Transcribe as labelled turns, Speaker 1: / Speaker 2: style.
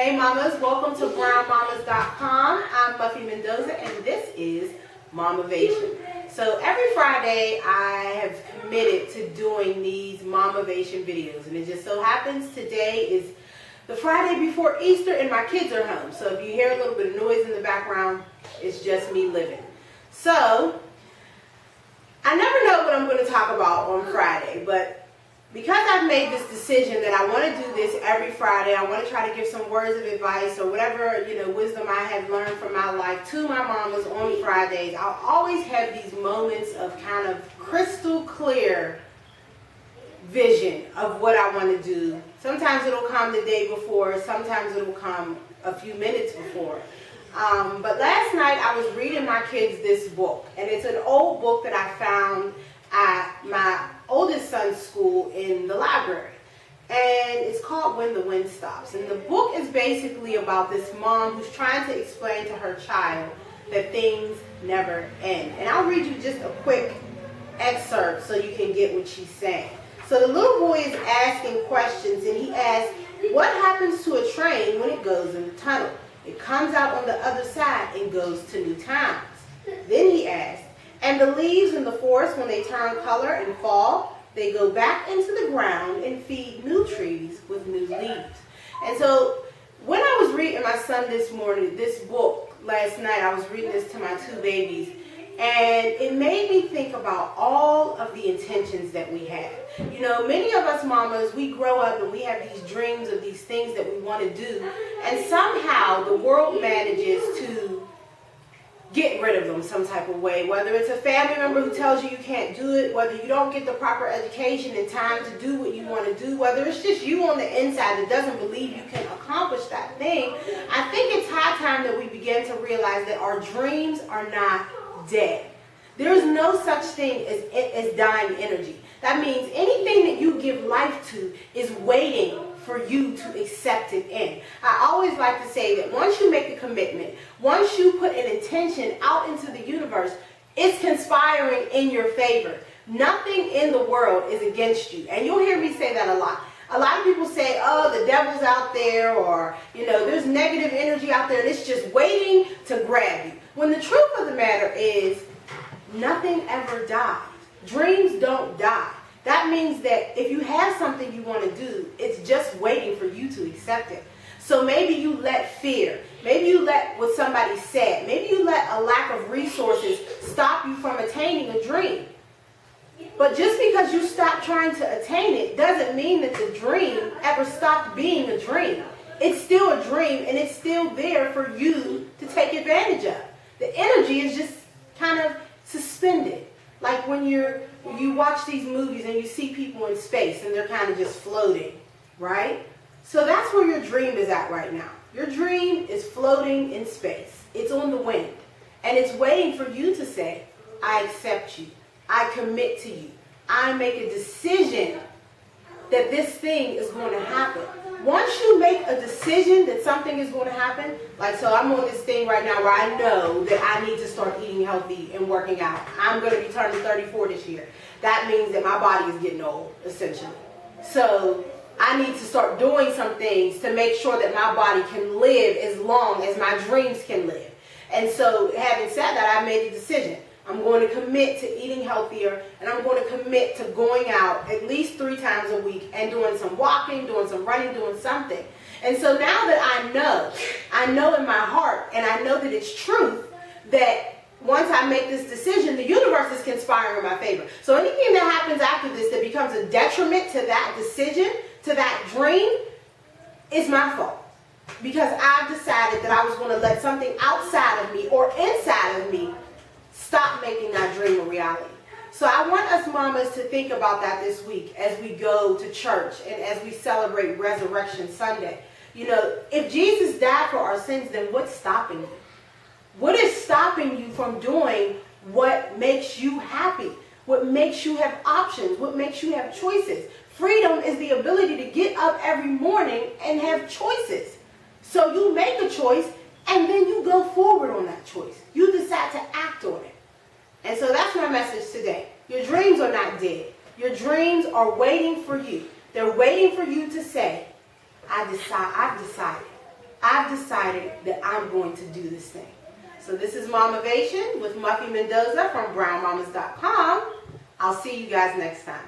Speaker 1: Hey mamas, welcome to brownmamas.com. I'm Buffy Mendoza and this is Mamavation. So every Friday I have committed to doing these Mamavation videos, and it just so happens today is the Friday before Easter and my kids are home. So if you hear a little bit of noise in the background, it's just me living. So I never know what I'm going to talk about on Friday, but because I've made this decision that I want to do this every Friday, I want to try to give some words of advice or whatever, wisdom I have learned from my life to my mamas on Fridays. I'll always have these moments of kind of crystal clear vision of what I want to do. Sometimes it'll come the day before, sometimes it'll come a few minutes before. But last night I was reading my kids this book, and it's an old book that I found at my oldest son's school in the library, and it's called When the Wind Stops. And the book is basically about this mom who's trying to explain to her child that things never end. And I'll read you just a quick excerpt so you can get what she's saying. So the little boy is asking questions, and he asks, what happens to a train when it goes in the tunnel? It comes out on the other side and goes to new towns. Then he asks, and the leaves in the forest, when they turn color and fall, they go back into the ground and feed new trees with new leaves. And so when I was reading my son this morning, this book last night, I was reading this to my two babies, and it made me think about all of the intentions that we have. Many of us mamas, we grow up and we have these dreams of these things that we want to do, and somehow the world manages to get rid of them some type of way, whether it's a family member who tells you you can't do it, whether you don't get the proper education and time to do what you want to do, whether it's just you on the inside that doesn't believe you can accomplish that thing. I think it's high time that we begin to realize that our dreams are not dead. There is no such thing as dying energy. That means anything that you give life to is waiting for you to accept it in. I always like to say that once you make a commitment, once you put an intention out into the universe, it's conspiring in your favor. Nothing in the world is against you. And you'll hear me say that a lot. A lot of people say, oh, the devil's out there, or, there's negative energy out there and it's just waiting to grab you. When the truth of the matter is, nothing ever dies. Dreams don't die. That means that if you have something you want to do, it's just waiting for you to accept it. So maybe you let fear, maybe you let what somebody said, maybe you let a lack of resources stop you from attaining a dream. But just because you stop trying to attain it doesn't mean that the dream ever stopped being a dream. It's still a dream, and it's still there for you to take advantage of. The energy is just kind of suspended. Like when you watch these movies and you see people in space and they're kind of just floating, right? So that's where your dream is at right now. Your dream is floating in space. It's on the wind. And it's waiting for you to say, I accept you. I commit to you. I make a decision that this thing is going to happen. Once you make a decision that something is going to happen, so I'm on this thing right now where I know that I need to start eating healthy and working out. I'm going to be turning 34 this year. That means that my body is getting old, essentially. So I need to start doing some things to make sure that my body can live as long as my dreams can live. And so having said that, I made a decision. I'm going to commit to eating healthier, and I'm going to commit to going out at least 3 times a week and doing some walking, doing some running, doing something. And so now that I know in my heart, and I know that it's truth, that once I make this decision, the universe is conspiring in my favor. So anything that happens after this that becomes a detriment to that decision, to that dream, is my fault. Because I've decided that I was going to let something outside of me or inside of me stop making that dream a reality. So I want us mamas to think about that this week as we go to church and as we celebrate Resurrection Sunday. If Jesus died for our sins, then what's stopping you? What is stopping you from doing what makes you happy? What makes you have options? What makes you have choices? Freedom is the ability to get up every morning and have choices. So you make a choice and then you go forward on that choice. You decide to act on it. And so that's my message today. Your dreams are not dead. Your dreams are waiting for you. They're waiting for you to say, I've decided. I've decided that I'm going to do this thing. So this is Mamavation with Muffy Mendoza from brownmamas.com. I'll see you guys next time.